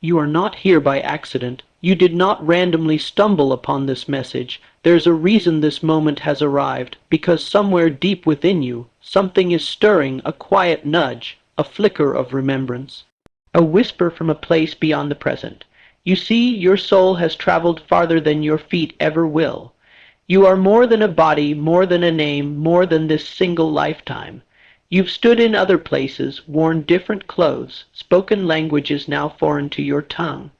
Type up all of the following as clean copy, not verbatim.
You are not here by accident. You did not randomly stumble upon this message. There's a reason this moment has arrived, because somewhere deep within you, something is stirring, a quiet nudge, a flicker of remembrance, a whisper from a place beyond the present. You see, your soul has traveled farther than your feet ever will. You are more than a body, more than a name, more than this single lifetime. You've stood in other places, worn different clothes, spoken languages now foreign to your tongue,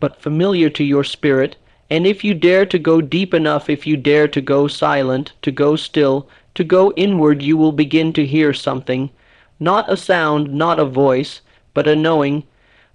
but familiar to your spirit, and if you dare to go deep enough, if you dare to go silent, to go still, to go inward, you will begin to hear something, not a sound, not a voice, but a knowing.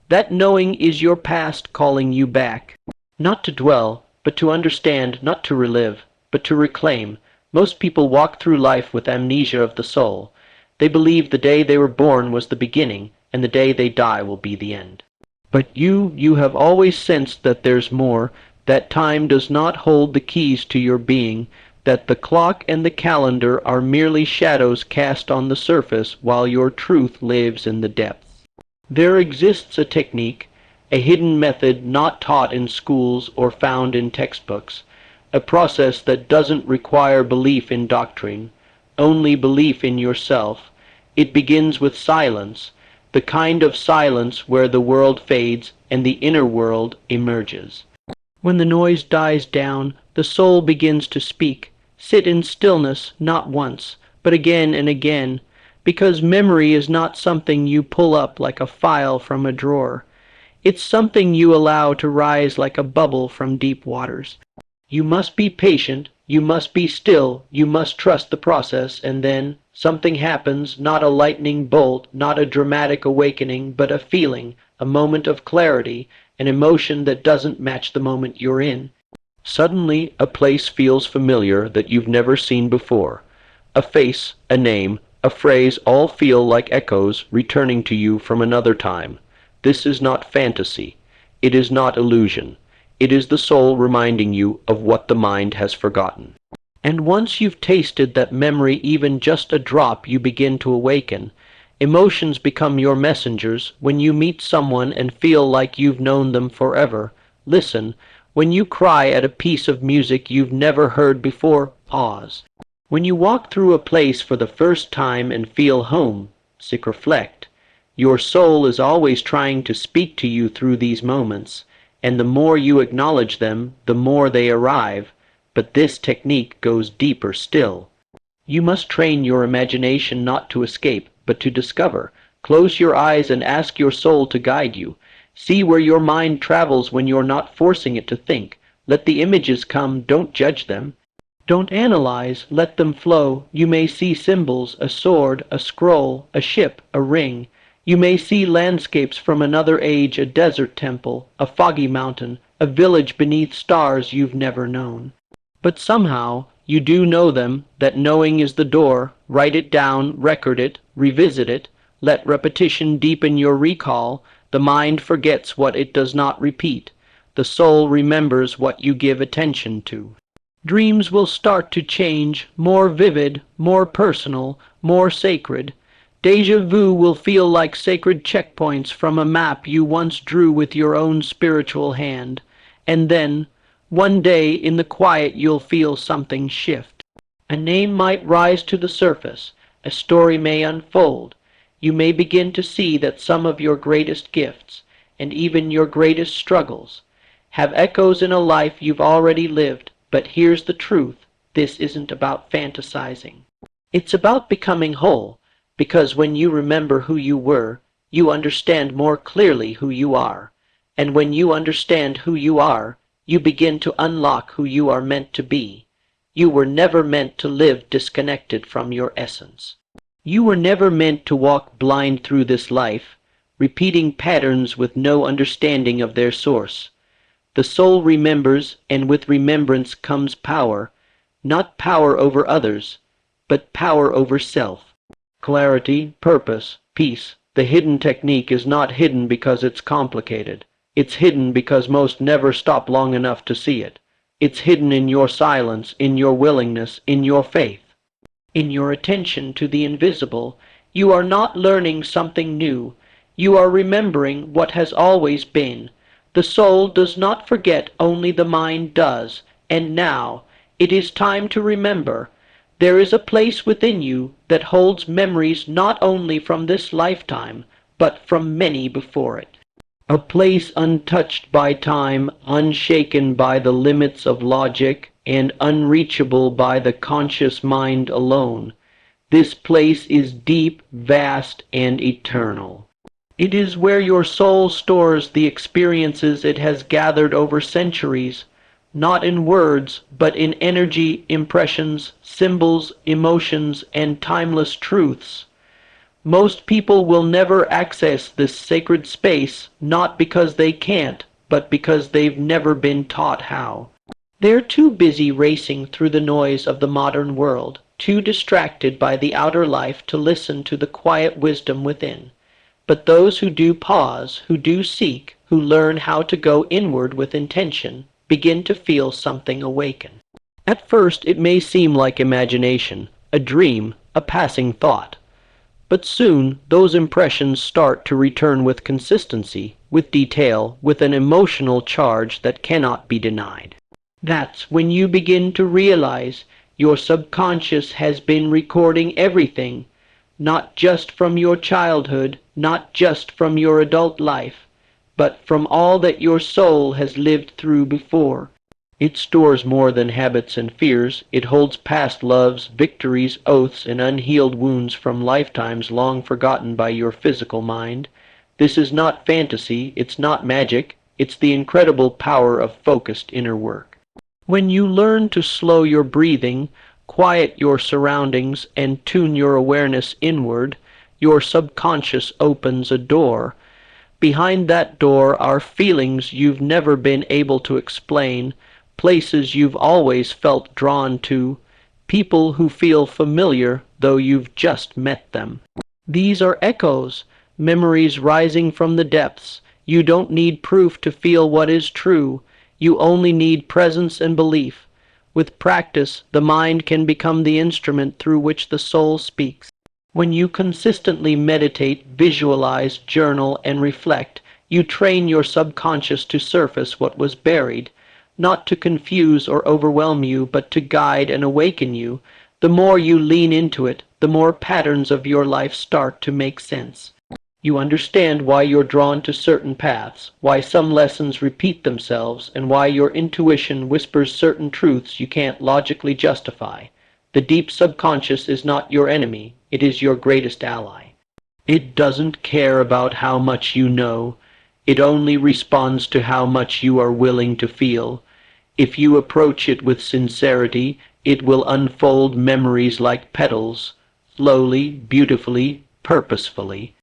That knowing is your past calling you back, not to dwell, but to understand, not to relive, but to reclaim. Most people walk through life with amnesia of the soul. They believe the day they were born was the beginning, and the day they die will be the end. But you have always sensed that there's more, that time does not hold the keys to your being, that the clock and the calendar are merely shadows cast on the surface while your truth lives in the depths. There exists a technique, a hidden method not taught in schools or found in textbooks, a process that doesn't require belief in doctrine, only belief in yourself. It begins with silence, the kind of silence where the world fades and the inner world emerges. When the noise dies down, the soul begins to speak. Sit in stillness, not once, but again and again, because memory is not something you pull up like a file from a drawer. It's something you allow to rise like a bubble from deep waters. You must be patient, you must be still, you must trust the process, and then something happens, not a lightning bolt, not a dramatic awakening, but a feeling, a moment of clarity, an emotion that doesn't match the moment you're in. Suddenly a place feels familiar that you've never seen before. A face, a name, a phrase all feel like echoes returning to you from another time. This is not fantasy. It is not illusion. It is the soul reminding you of what the mind has forgotten. And once you've tasted that memory, even just a drop, you begin to awaken. Emotions become your messengers. When you meet someone and feel like you've known them forever, listen. When you cry at a piece of music you've never heard before, pause. When you walk through a place for the first time and feel home, reflect. Your soul is always trying to speak to you through these moments, and the more you acknowledge them, the more they arrive. But this technique goes deeper still. You must train your imagination not to escape, but to discover. Close your eyes and ask your soul to guide you. See where your mind travels when you're not forcing it to think. Let the images come, don't judge them. Don't analyze, let them flow. You may see symbols, a sword, a scroll, a ship, a ring. You may see landscapes from another age, a desert temple, a foggy mountain, a village beneath stars you've never known. But somehow you do know them, that knowing is the door. Write it down, record it, revisit it. Let repetition deepen your recall. The mind forgets what it does not repeat. The soul remembers what you give attention to. Dreams will start to change, more vivid, more personal, more sacred. Déjà vu will feel like sacred checkpoints from a map you once drew with your own spiritual hand. And then, one day in the quiet you'll feel something shift. A name might rise to the surface. A story may unfold. You may begin to see that some of your greatest gifts, and even your greatest struggles, have echoes in a life you've already lived. But here's the truth. This isn't about fantasizing. It's about becoming whole, because when you remember who you were, you understand more clearly who you are. And when you understand who you are, you begin to unlock who you are meant to be. You were never meant to live disconnected from your essence. You were never meant to walk blind through this life, repeating patterns with no understanding of their source. The soul remembers, and with remembrance comes power, not power over others, but power over self. Clarity, purpose, peace. The hidden technique is not hidden because it's complicated. It's hidden because most never stop long enough to see it. It's hidden in your silence, in your willingness, in your faith, in your attention to the invisible. You are not learning something new. You are remembering what has always been. The soul does not forget, only the mind does. And now, it is time to remember. There is a place within you that holds memories not only from this lifetime, but from many before it. A place untouched by time, unshaken by the limits of logic, and unreachable by the conscious mind alone. This place is deep, vast, and eternal. It is where your soul stores the experiences it has gathered over centuries, not in words, but in energy, impressions, symbols, emotions, and timeless truths. Most people will never access this sacred space, not because they can't, but because they've never been taught how. They're too busy racing through the noise of the modern world, too distracted by the outer life to listen to the quiet wisdom within. But those who do pause, who do seek, who learn how to go inward with intention, begin to feel something awaken. At first it may seem like imagination, a dream, a passing thought. But soon those impressions start to return with consistency, with detail, with an emotional charge that cannot be denied. That's when you begin to realize your subconscious has been recording everything, not just from your childhood, not just from your adult life, but from all that your soul has lived through before. It stores more than habits and fears. It holds past loves, victories, oaths, and unhealed wounds from lifetimes long forgotten by your physical mind. This is not fantasy, it's not magic, it's the incredible power of focused inner work. When you learn to slow your breathing, quiet your surroundings, and tune your awareness inward, your subconscious opens a door. Behind that door are feelings you've never been able to explain, places you've always felt drawn to, people who feel familiar though you've just met them. These are echoes, memories rising from the depths. You don't need proof to feel what is true. You only need presence and belief. With practice, the mind can become the instrument through which the soul speaks. When you consistently meditate, visualize, journal, and reflect, you train your subconscious to surface what was buried, not to confuse or overwhelm you, but to guide and awaken you. The more you lean into it, the more patterns of your life start to make sense. You understand why you're drawn to certain paths, why some lessons repeat themselves, and why your intuition whispers certain truths you can't logically justify. The deep subconscious is not your enemy, it is your greatest ally. It doesn't care about how much you know, it only responds to how much you are willing to feel. If you approach it with sincerity, it will unfold memories like petals, slowly, beautifully, purposefully.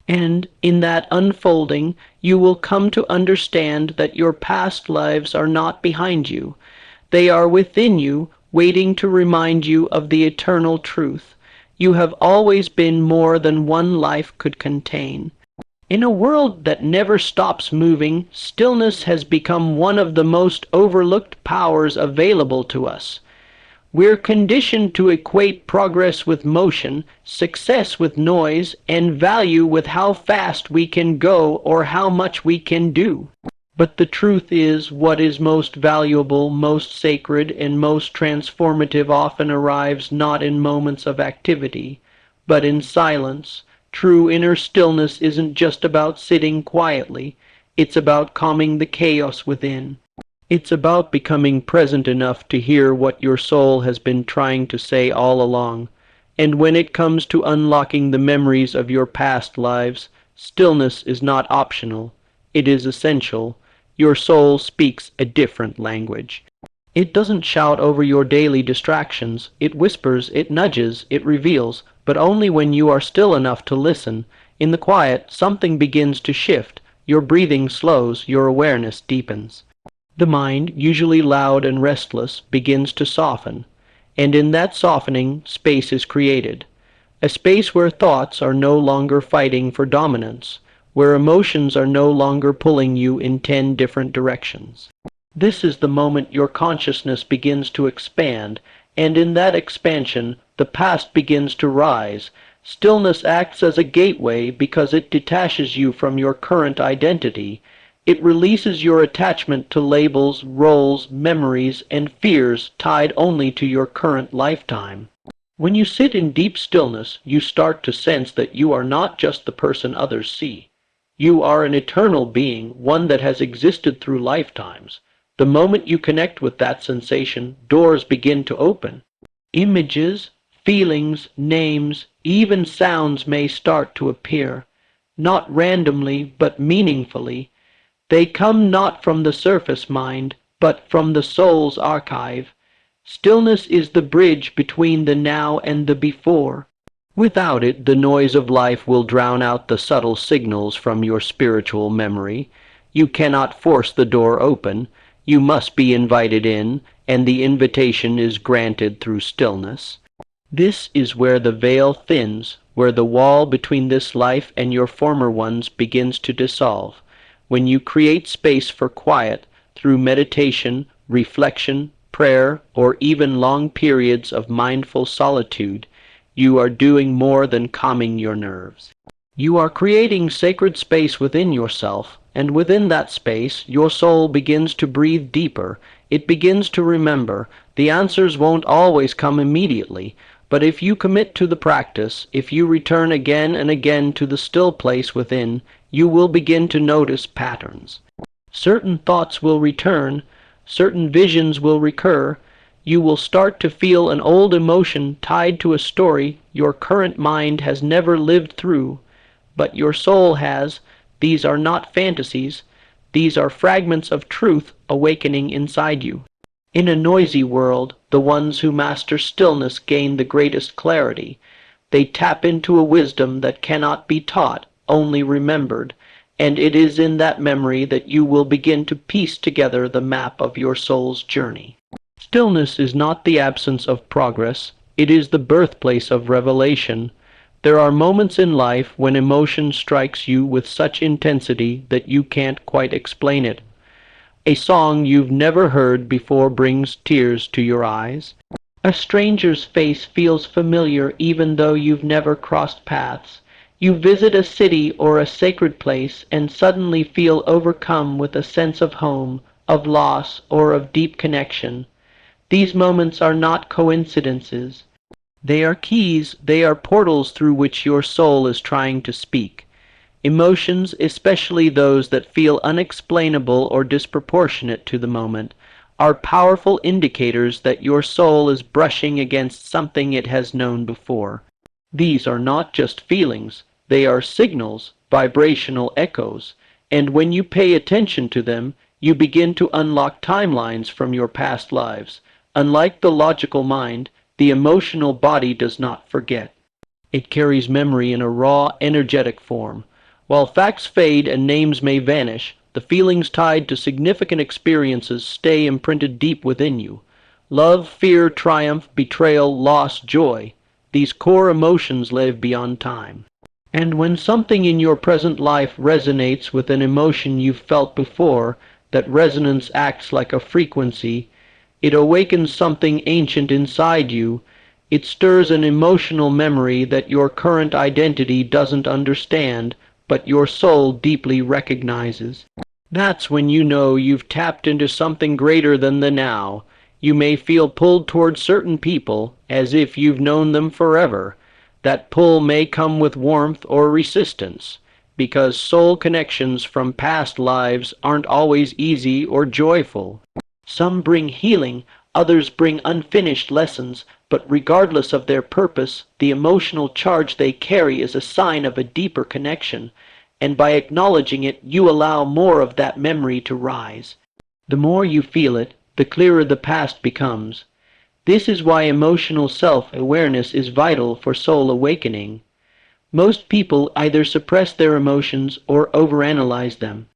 And in that unfolding, you will come to understand that your past lives are not behind you. They are within you, waiting to remind you of the eternal truth. You have always been more than one life could contain. In a world that never stops moving, stillness has become one of the most overlooked powers available to us. We're conditioned to equate progress with motion, success with noise, and value with how fast we can go or how much we can do. But the truth is, what is most valuable, most sacred, and most transformative often arrives not in moments of activity, but in silence. True inner stillness isn't just about sitting quietly, it's about calming the chaos within. It's about becoming present enough to hear what your soul has been trying to say all along. And when it comes to unlocking the memories of your past lives, stillness is not optional. It is essential. Your soul speaks a different language. It doesn't shout over your daily distractions. It whispers, it nudges, it reveals, but only when you are still enough to listen. In the quiet, something begins to shift. Your breathing slows, your awareness deepens. The mind, usually loud and restless, begins to soften, and in that softening, space is created. A space where thoughts are no longer fighting for dominance, where emotions are no longer pulling you in 10 different directions. This is the moment your consciousness begins to expand, and in that expansion, the past begins to rise. Stillness acts as a gateway because it detaches you from your current identity. It releases your attachment to labels, roles, memories, and fears tied only to your current lifetime. When you sit in deep stillness, you start to sense that you are not just the person others see. You are an eternal being, one that has existed through lifetimes. The moment you connect with that sensation, doors begin to open. Images, feelings, names, even sounds may start to appear, not randomly but meaningfully. They come not from the surface mind, but from the soul's archive. Stillness is the bridge between the now and the before. Without it, the noise of life will drown out the subtle signals from your spiritual memory. You cannot force the door open. You must be invited in, and the invitation is granted through stillness. This is where the veil thins, where the wall between this life and your former ones begins to dissolve. When you create space for quiet through meditation, reflection, prayer, or even long periods of mindful solitude, you are doing more than calming your nerves. You are creating sacred space within yourself, and within that space your soul begins to breathe deeper. It begins to remember. The answers won't always come immediately, but if you commit to the practice, if you return again and again to the still place within, you will begin to notice patterns. Certain thoughts will return, certain visions will recur. You will start to feel an old emotion tied to a story your current mind has never lived through, but your soul has. These are not fantasies. These are fragments of truth awakening inside you. In a noisy world, the ones who master stillness gain the greatest clarity. They tap into a wisdom that cannot be taught, only remembered, and it is in that memory that you will begin to piece together the map of your soul's journey. Stillness is not the absence of progress, it is the birthplace of revelation. There are moments in life when emotion strikes you with such intensity that you can't quite explain it. A song you've never heard before brings tears to your eyes. A stranger's face feels familiar even though you've never crossed paths. You visit a city or a sacred place and suddenly feel overcome with a sense of home, of loss, or of deep connection. These moments are not coincidences. They are keys, they are portals through which your soul is trying to speak. Emotions, especially those that feel unexplainable or disproportionate to the moment, are powerful indicators that your soul is brushing against something it has known before. These are not just feelings, they are signals, vibrational echoes, and when you pay attention to them, you begin to unlock timelines from your past lives. Unlike the logical mind, the emotional body does not forget. It carries memory in a raw, energetic form. While facts fade and names may vanish, the feelings tied to significant experiences stay imprinted deep within you. Love, fear, triumph, betrayal, loss, joy. These core emotions live beyond time. And when something in your present life resonates with an emotion you've felt before, that resonance acts like a frequency. It awakens something ancient inside you. It stirs an emotional memory that your current identity doesn't understand, but your soul deeply recognizes. That's when you know you've tapped into something greater than the now. You may feel pulled toward certain people, as if you've known them forever. That pull may come with warmth or resistance, because soul connections from past lives aren't always easy or joyful. Some bring healing, others bring unfinished lessons, but regardless of their purpose, the emotional charge they carry is a sign of a deeper connection, and by acknowledging it, you allow more of that memory to rise. The more you feel it, the clearer the past becomes. This is why emotional self-awareness is vital for soul awakening. Most people either suppress their emotions or overanalyze them.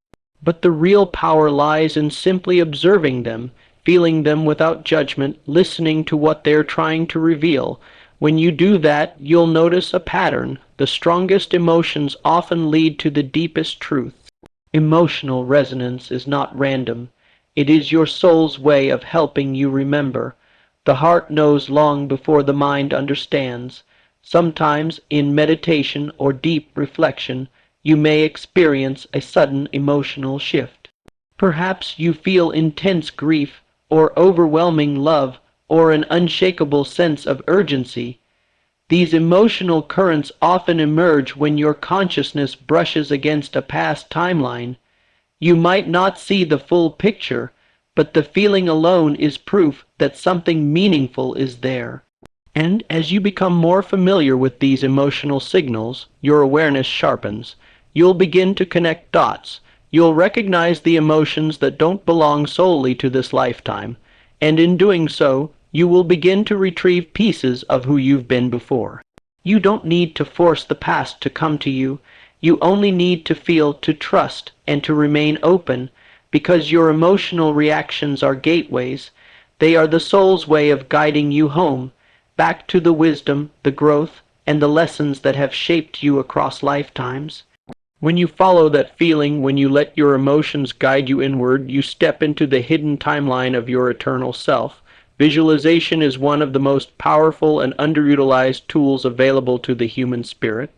But the real power lies in simply observing them, feeling them without judgment, listening to what they're trying to reveal. When you do that, you'll notice a pattern. The strongest emotions often lead to the deepest truths. Emotional resonance is not random. It is your soul's way of helping you remember. The heart knows long before the mind understands. Sometimes, in meditation or deep reflection, you may experience a sudden emotional shift. Perhaps you feel intense grief, or overwhelming love, or an unshakable sense of urgency. These emotional currents often emerge when your consciousness brushes against a past timeline. You might not see the full picture, but the feeling alone is proof that something meaningful is there. And as you become more familiar with these emotional signals, your awareness sharpens. You'll begin to connect dots. You'll recognize the emotions that don't belong solely to this lifetime, and in doing so, you will begin to retrieve pieces of who you've been before. You don't need to force the past to come to you. You only need to feel, to trust, and to remain open, because your emotional reactions are gateways. They are the soul's way of guiding you home, back to the wisdom, the growth, and the lessons that have shaped you across lifetimes. When you follow that feeling, when you let your emotions guide you inward, you step into the hidden timeline of your eternal self. Visualization is one of the most powerful and underutilized tools available to the human spirit.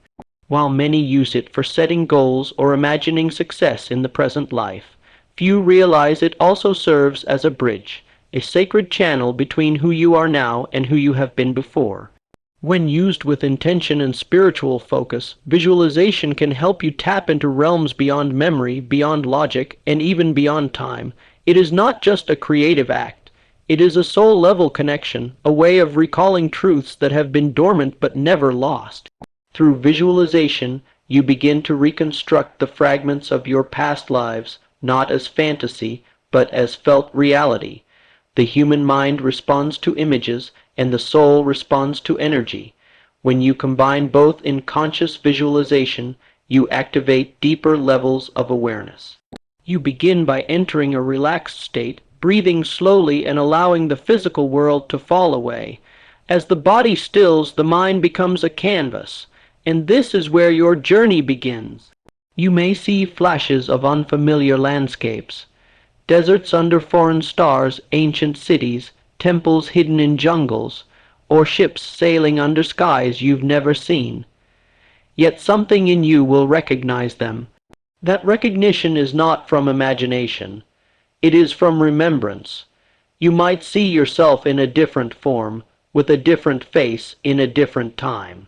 While many use it for setting goals or imagining success in the present life, few realize it also serves as a bridge, a sacred channel between who you are now and who you have been before. When used with intention and spiritual focus, visualization can help you tap into realms beyond memory, beyond logic, and even beyond time. It is not just a creative act. It is a soul-level connection, a way of recalling truths that have been dormant but never lost. Through visualization, you begin to reconstruct the fragments of your past lives, not as fantasy, but as felt reality. The human mind responds to images, and the soul responds to energy. When you combine both in conscious visualization, you activate deeper levels of awareness. You begin by entering a relaxed state, breathing slowly and allowing the physical world to fall away. As the body stills, the mind becomes a canvas, and this is where your journey begins. You may see flashes of unfamiliar landscapes. Deserts under foreign stars, ancient cities, temples hidden in jungles, or ships sailing under skies you've never seen. Yet something in you will recognize them. That recognition is not from imagination. It is from remembrance. You might see yourself in a different form, with a different face, in a different time.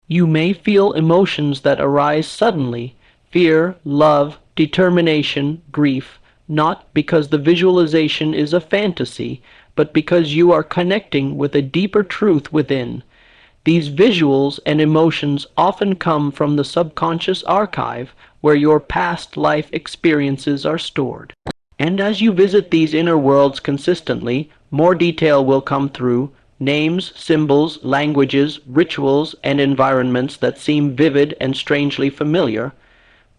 You may feel emotions that arise suddenly, fear, love, determination, grief, not because the visualization is a fantasy, but because you are connecting with a deeper truth within. These visuals and emotions often come from the subconscious archive where your past life experiences are stored. And as you visit these inner worlds consistently, more detail will come through, names, symbols, languages, rituals, and environments that seem vivid and strangely familiar.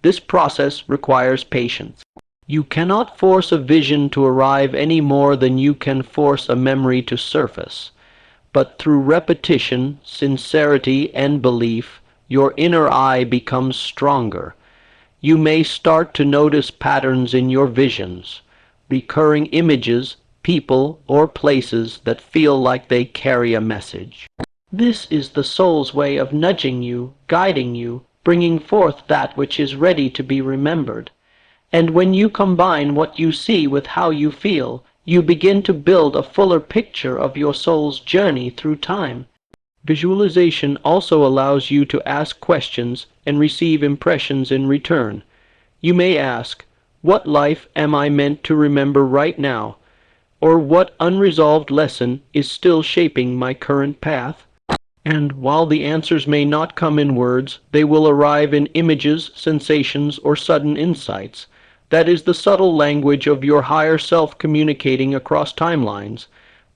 This process requires patience. You cannot force a vision to arrive any more than you can force a memory to surface. But through repetition, sincerity, and belief, your inner eye becomes stronger. You may start to notice patterns in your visions, recurring images, people, or places that feel like they carry a message. This is the soul's way of nudging you, guiding you, bringing forth that which is ready to be remembered. And when you combine what you see with how you feel, you begin to build a fuller picture of your soul's journey through time. Visualization also allows you to ask questions and receive impressions in return. You may ask, what life am I meant to remember right now? Or what unresolved lesson is still shaping my current path? And while the answers may not come in words, they will arrive in images, sensations, or sudden insights. That is the subtle language of your higher self communicating across timelines.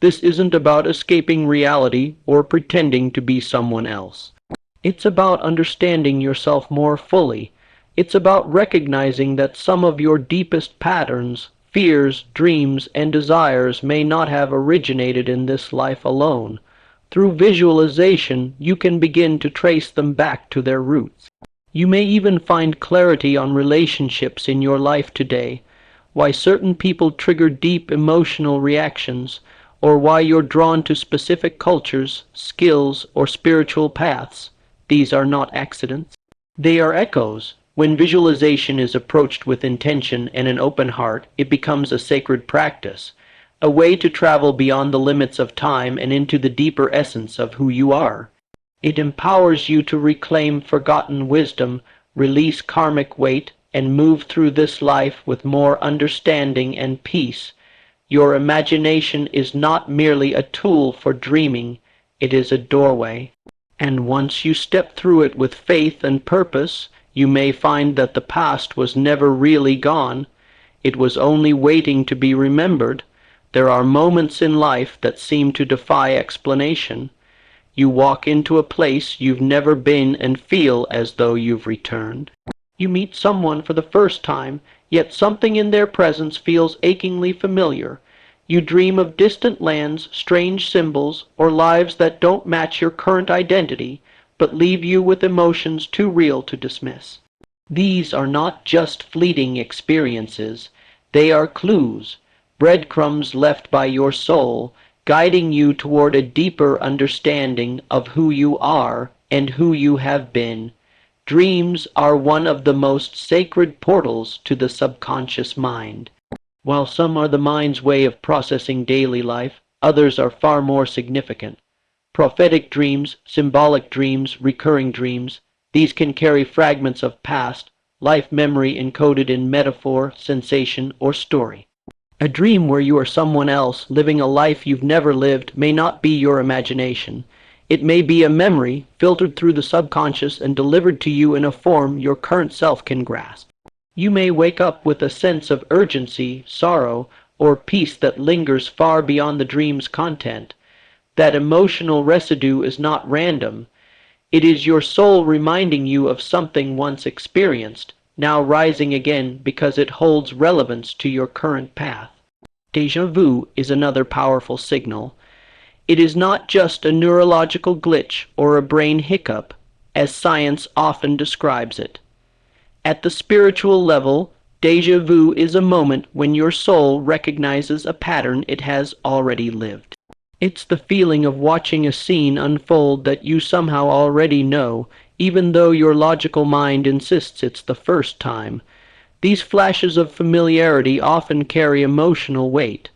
This isn't about escaping reality or pretending to be someone else. It's about understanding yourself more fully. It's about recognizing that some of your deepest patterns, fears, dreams, and desires may not have originated in this life alone. Through visualization, you can begin to trace them back to their roots. You may even find clarity on relationships in your life today, why certain people trigger deep emotional reactions, or why you're drawn to specific cultures, skills, or spiritual paths. These are not accidents. They are echoes. When visualization is approached with intention and an open heart, it becomes a sacred practice, a way to travel beyond the limits of time and into the deeper essence of who you are. It empowers you to reclaim forgotten wisdom, release karmic weight, and move through this life with more understanding and peace. Your imagination is not merely a tool for dreaming, it is a doorway. And once you step through it with faith and purpose, you may find that the past was never really gone. It was only waiting to be remembered. There are moments in life that seem to defy explanation. You walk into a place you've never been and feel as though you've returned. You meet someone for the first time, yet something in their presence feels achingly familiar. You dream of distant lands, strange symbols, or lives that don't match your current identity, but leave you with emotions too real to dismiss. These are not just fleeting experiences. They are clues, breadcrumbs left by your soul, guiding you toward a deeper understanding of who you are and who you have been. Dreams are one of the most sacred portals to the subconscious mind. While some are the mind's way of processing daily life, others are far more significant. Prophetic dreams, symbolic dreams, recurring dreams, these can carry fragments of past, life memory encoded in metaphor, sensation, or story. A dream where you are someone else, living a life you've never lived, may not be your imagination. It may be a memory, filtered through the subconscious and delivered to you in a form your current self can grasp. You may wake up with a sense of urgency, sorrow, or peace that lingers far beyond the dream's content. That emotional residue is not random. It is your soul reminding you of something once experienced, now rising again because it holds relevance to your current path. Déjà vu is another powerful signal. It is not just a neurological glitch or a brain hiccup, as science often describes it. At the spiritual level, déjà vu is a moment when your soul recognizes a pattern it has already lived. It's the feeling of watching a scene unfold that you somehow already know, even though your logical mind insists it's the first time. These flashes of familiarity often carry emotional weight.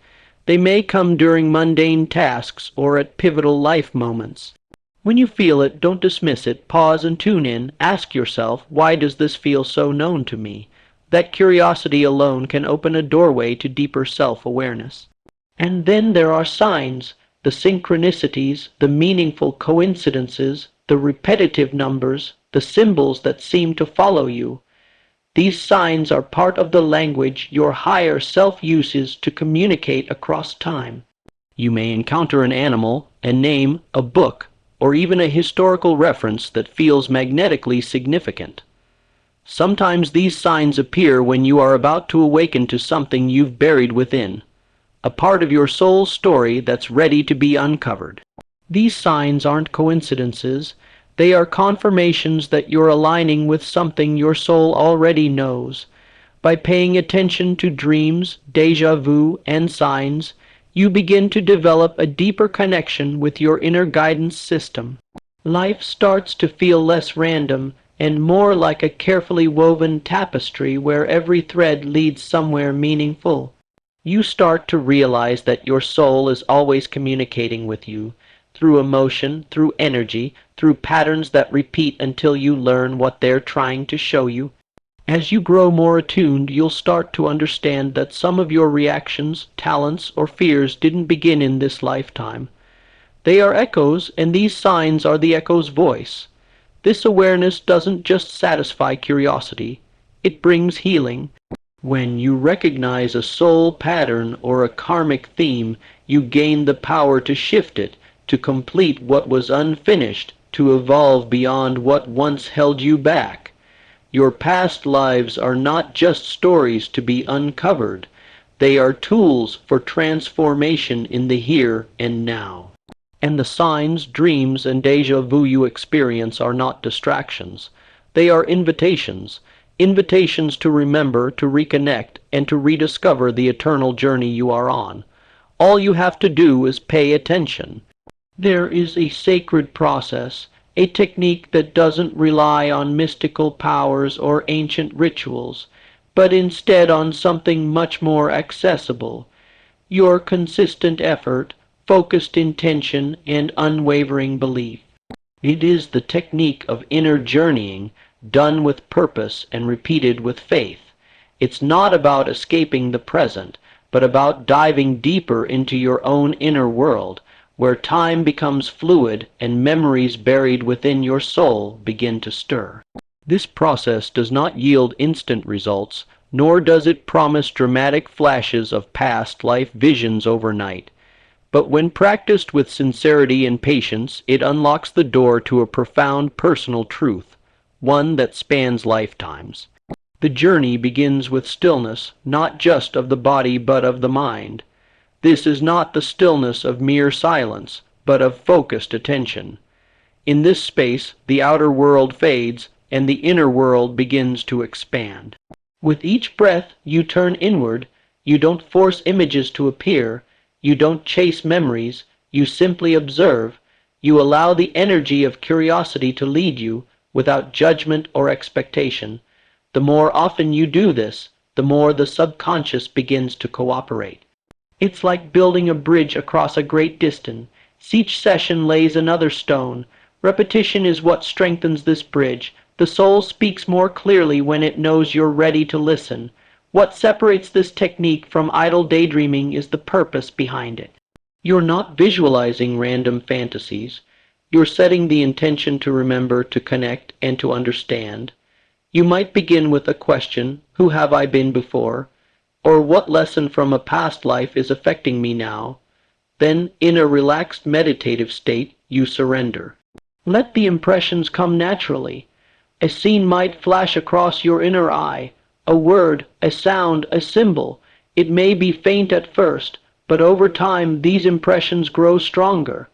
They may come during mundane tasks or at pivotal life moments. When you feel it, don't dismiss it. Pause and tune in. Ask yourself, why does this feel so known to me? That curiosity alone can open a doorway to deeper self-awareness. And then there are signs, the synchronicities, the meaningful coincidences, the repetitive numbers, the symbols that seem to follow you. These signs are part of the language your higher self uses to communicate across time. You may encounter an animal, a name, a book, or even a historical reference that feels magnetically significant. Sometimes these signs appear when you are about to awaken to something you've buried within, a part of your soul's story that's ready to be uncovered. These signs aren't coincidences. They are confirmations that you're aligning with something your soul already knows. By paying attention to dreams, déjà vu, and signs, you begin to develop a deeper connection with your inner guidance system. Life starts to feel less random and more like a carefully woven tapestry where every thread leads somewhere meaningful. You start to realize that your soul is always communicating with you, through emotion, through energy, through patterns that repeat until you learn what they're trying to show you. As you grow more attuned, you'll start to understand that some of your reactions, talents, or fears didn't begin in this lifetime. They are echoes, and these signs are the echo's voice. This awareness doesn't just satisfy curiosity, it brings healing. When you recognize a soul pattern or a karmic theme, you gain the power to shift it, to complete what was unfinished, to evolve beyond what once held you back. Your past lives are not just stories to be uncovered. They are tools for transformation in the here and now. And the signs, dreams, and déjà vu you experience are not distractions. They are invitations. Invitations to remember, to reconnect, and to rediscover the eternal journey you are on. All you have to do is pay attention. There is a sacred process, a technique that doesn't rely on mystical powers or ancient rituals, but instead on something much more accessible: your consistent effort, focused intention, and unwavering belief. It is the technique of inner journeying, done with purpose and repeated with faith. It's not about escaping the present, but about diving deeper into your own inner world, where time becomes fluid and memories buried within your soul begin to stir. This process does not yield instant results, nor does it promise dramatic flashes of past life visions overnight. But when practiced with sincerity and patience, it unlocks the door to a profound personal truth, one that spans lifetimes. The journey begins with stillness, not just of the body but of the mind. This is not the stillness of mere silence, but of focused attention. In this space, the outer world fades, and the inner world begins to expand. With each breath, you turn inward. You don't force images to appear. You don't chase memories. You simply observe. You allow the energy of curiosity to lead you, without judgment or expectation. The more often you do this, the more the subconscious begins to cooperate. It's like building a bridge across a great distance. Each session lays another stone. Repetition is what strengthens this bridge. The soul speaks more clearly when it knows you're ready to listen. What separates this technique from idle daydreaming is the purpose behind it. You're not visualizing random fantasies. You're setting the intention to remember, to connect, and to understand. You might begin with a question: who have I been before? Or what lesson from a past life is affecting me now? Then, in a relaxed meditative state, you surrender. Let the impressions come naturally. A scene might flash across your inner eye, a word, a sound, a symbol. It may be faint at first, but over time these impressions grow stronger.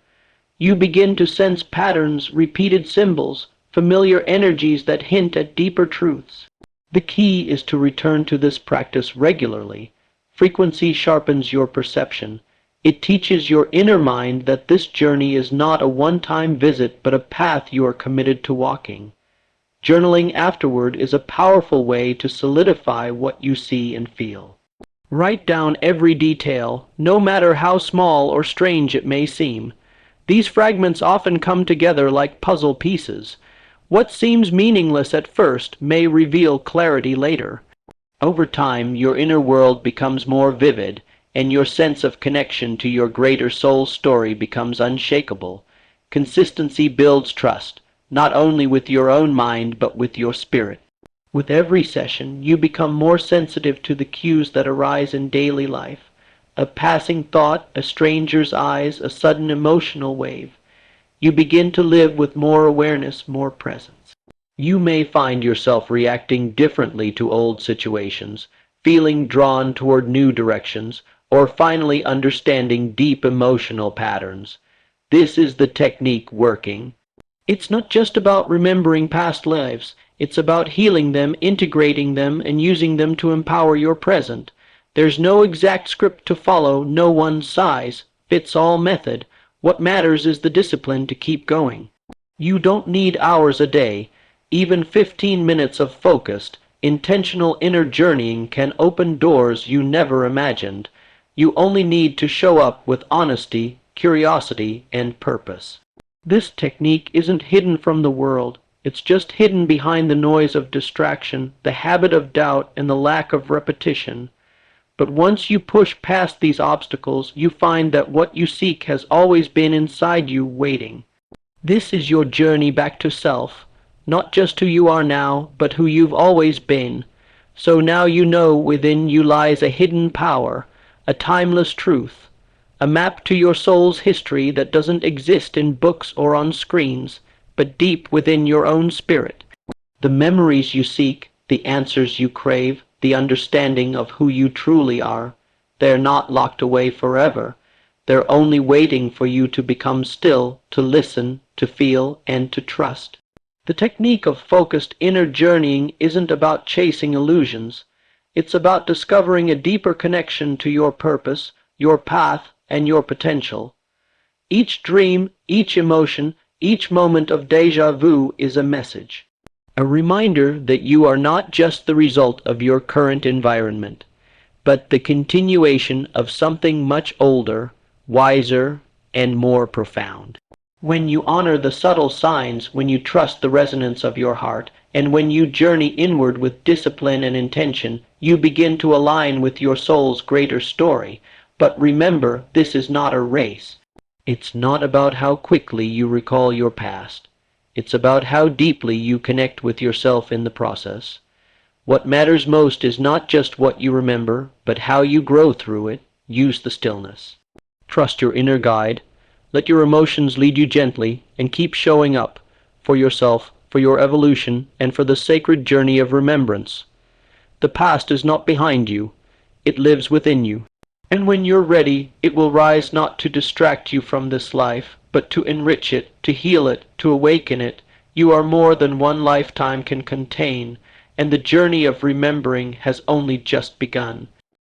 You begin to sense patterns, repeated symbols, familiar energies that hint at deeper truths. The key is to return to this practice regularly. Frequency sharpens your perception. It teaches your inner mind that this journey is not a one-time visit but a path you are committed to walking. Journaling afterward is a powerful way to solidify what you see and feel. Write down every detail, no matter how small or strange it may seem. These fragments often come together like puzzle pieces. What seems meaningless at first may reveal clarity later. Over time, your inner world becomes more vivid, and your sense of connection to your greater soul story becomes unshakable. Consistency builds trust, not only with your own mind but with your spirit. With every session, you become more sensitive to the cues that arise in daily life. A passing thought, a stranger's eyes, a sudden emotional wave. You begin to live with more awareness, more presence. You may find yourself reacting differently to old situations, feeling drawn toward new directions, or finally understanding deep emotional patterns. This is the technique working. It's not just about remembering past lives. It's about healing them, integrating them, and using them to empower your present. There's no exact script to follow, no one-size-fits-all method. What matters is the discipline to keep going. You don't need hours a day. Even 15 minutes of focused, intentional inner journeying can open doors you never imagined. You only need to show up with honesty, curiosity, and purpose. This technique isn't hidden from the world. It's just hidden behind the noise of distraction, the habit of doubt, and the lack of repetition. But once you push past these obstacles, you find that what you seek has always been inside you waiting. This is your journey back to self, not just who you are now, but who you've always been. So now you know within you lies a hidden power, a timeless truth, a map to your soul's history that doesn't exist in books or on screens, but deep within your own spirit. The memories you seek, the answers you crave, the understanding of who you truly are, they're not locked away forever. They're only waiting for you to become still, to listen, to feel, and to trust. The technique of focused inner journeying isn't about chasing illusions. It's about discovering a deeper connection to your purpose, your path, and your potential. Each dream, each emotion, each moment of déjà vu is a message. A reminder that you are not just the result of your current environment, but the continuation of something much older, wiser, and more profound. When you honor the subtle signs, when you trust the resonance of your heart, and when you journey inward with discipline and intention, you begin to align with your soul's greater story. But remember, this is not a race. It's not about how quickly you recall your past. It's about how deeply you connect with yourself in the process. What matters most is not just what you remember, but how you grow through it. Use the stillness. Trust your inner guide. Let your emotions lead you gently, and keep showing up for yourself, for your evolution, and for the sacred journey of remembrance. The past is not behind you. It lives within you. And when you're ready, it will rise not to distract you from this life, but to enrich it, to heal it, to awaken it. You are more than one lifetime can contain, and the journey of remembering has only just begun.